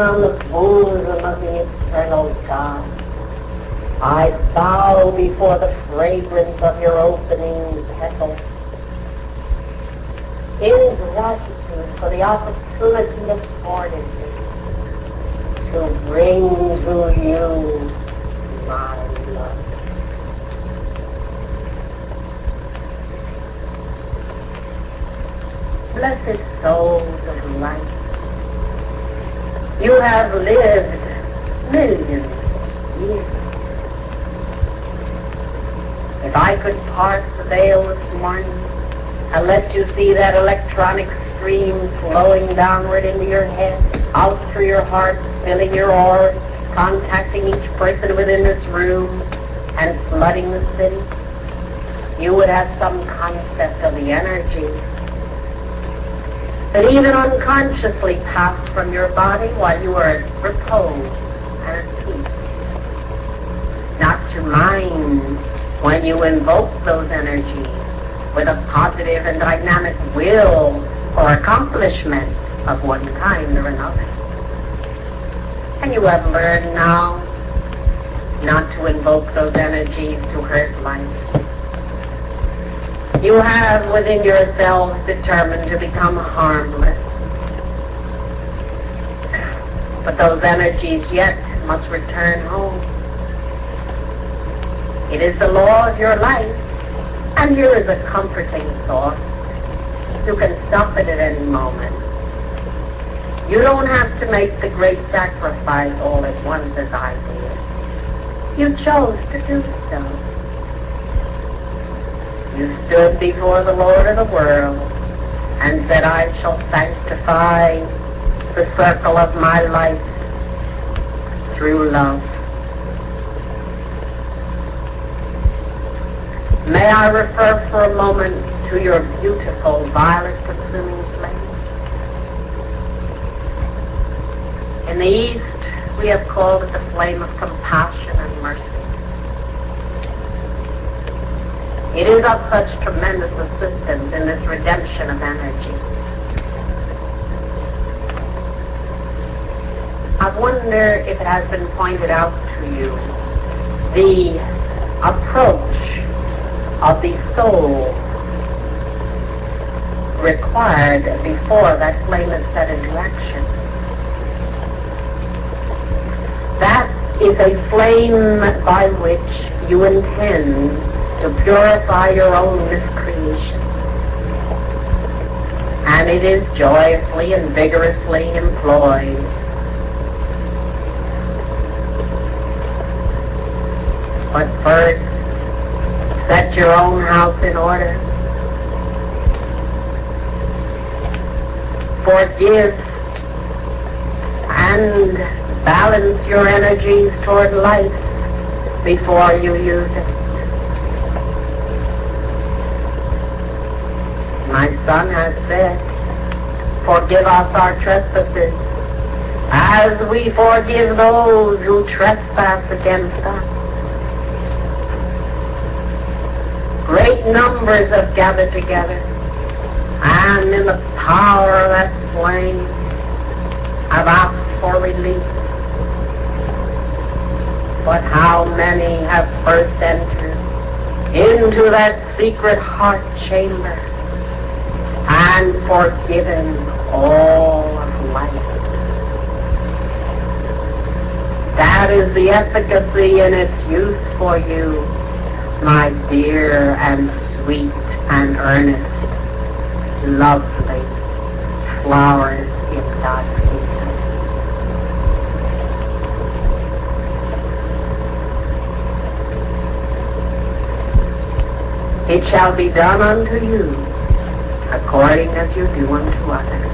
on the bosom of the eternal God. I bow before the fragrance of your opening petals in gratitude for the opportunity afforded me to bring to you my love. Blessed souls of light, you have lived millions of years. If I could part the veil this morning and let you see that electronic stream flowing downward into your head, out through your heart, filling your orbs, contacting each person within this room, and flooding the city, you would have some concept of the energy that even unconsciously passed from your body while you were at repose and at peace. Not to mind when you invoke those energies with a positive and dynamic will for accomplishment of one kind or another. And you have learned now not to invoke those energies to hurt life. You have within yourselves determined to become harmless. But those energies yet must return home. It is the law of your life, and here is a comforting thought. You can stop it at any moment. You don't have to make the great sacrifice all at once as I did. You chose to do so. You stood before the Lord of the world and said, I shall sanctify the circle of my life through love. May I refer for a moment to your beautiful violet-consuming flame? In the East, we have called it the flame of compassion and mercy. It is of such tremendous assistance in this redemption of energy. I wonder if it has been pointed out to you the approach of the soul required before that flame is set into action. That is a flame by which you intend to purify your own miscreation. And it is joyously and vigorously employed. But first, set your own house in order. Forgive and balance your energies toward life before you use it. My son has said, forgive us our trespasses as we forgive those who trespass against us. Great numbers have gathered together, and in the power of that flame have asked for relief. But how many have first entered into that secret heart chamber and forgiven all of life? That is the efficacy and its use for you, my dear and sweet and earnest, lovely flowers in God's kingdom. It shall be done unto you according as you do unto others.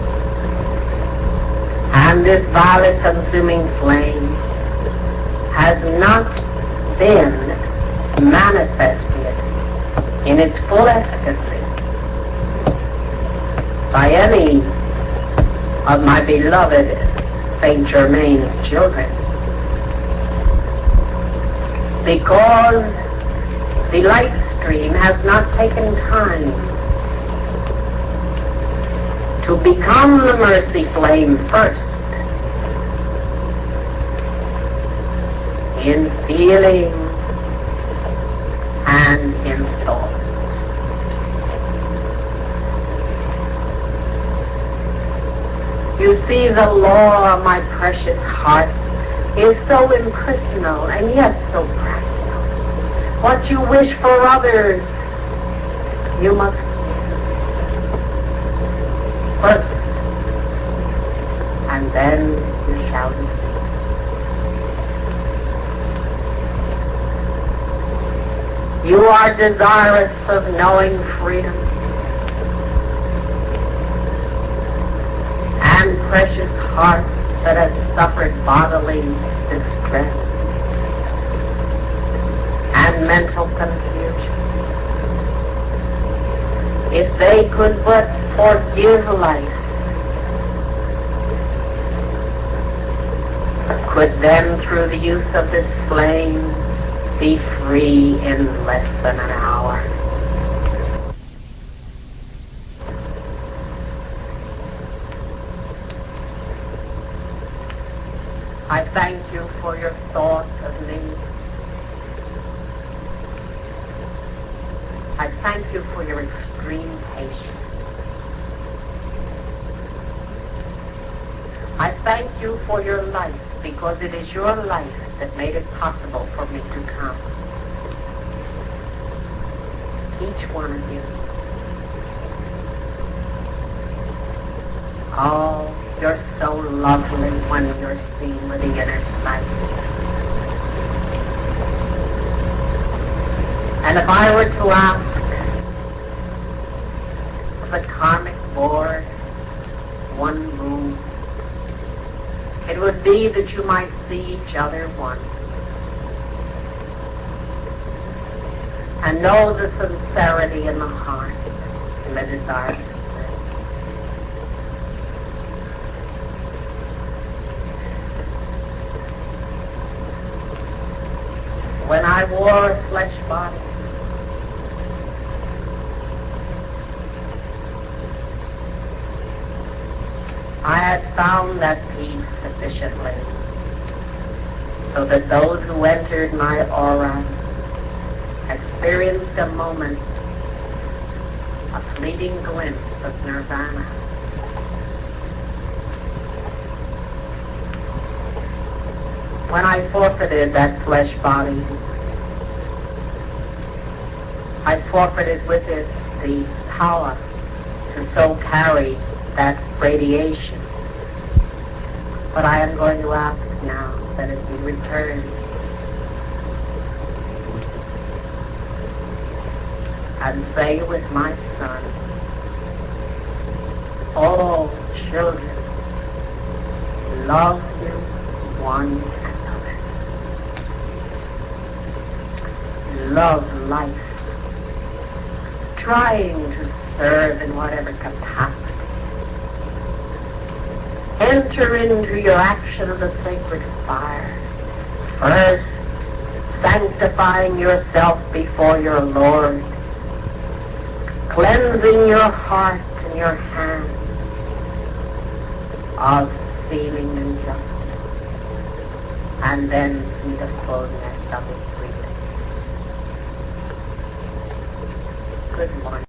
And this violet-consuming flame has not been manifested in its full efficacy by any of my beloved Saint Germain's children, because the light stream has not taken time to become the mercy flame first in feeling and in thought. You see, the law, my precious heart, is so impersonal and yet so practical. What you wish for others, you must first, and then you shall receive. You are desirous of knowing freedom, and precious heart that has suffered bodily distress and mental confusion. If they could but forgive life, could then through the use of this flame be free in less than an hour. I thank you for your thought of me. I thank you for your extreme patience. I thank you for your life, because it is your life that made it possible for me to come. Each one of you. Oh, you're so lovely when you're seen with the inner sight. And if I were to ask of the karmic board one move, it would be that you might see each other once and know the sincerity in the heart and the desire to live. When I wore a flesh body, I had found that peace sufficiently so that those who entered my aura experienced a moment, a fleeting glimpse of nirvana. When I forfeited that flesh body, I forfeited with it the power to so carry that radiation. But I am going to ask now that it be returned. And say with my son, all children, love you one another. Love life. Trying to serve in whatever capacity. Enter into your action of the sacred fire. First, sanctifying yourself before your Lord, cleansing your heart and your hands of feeling injustice, and then see the fullness of His freedom. Good morning.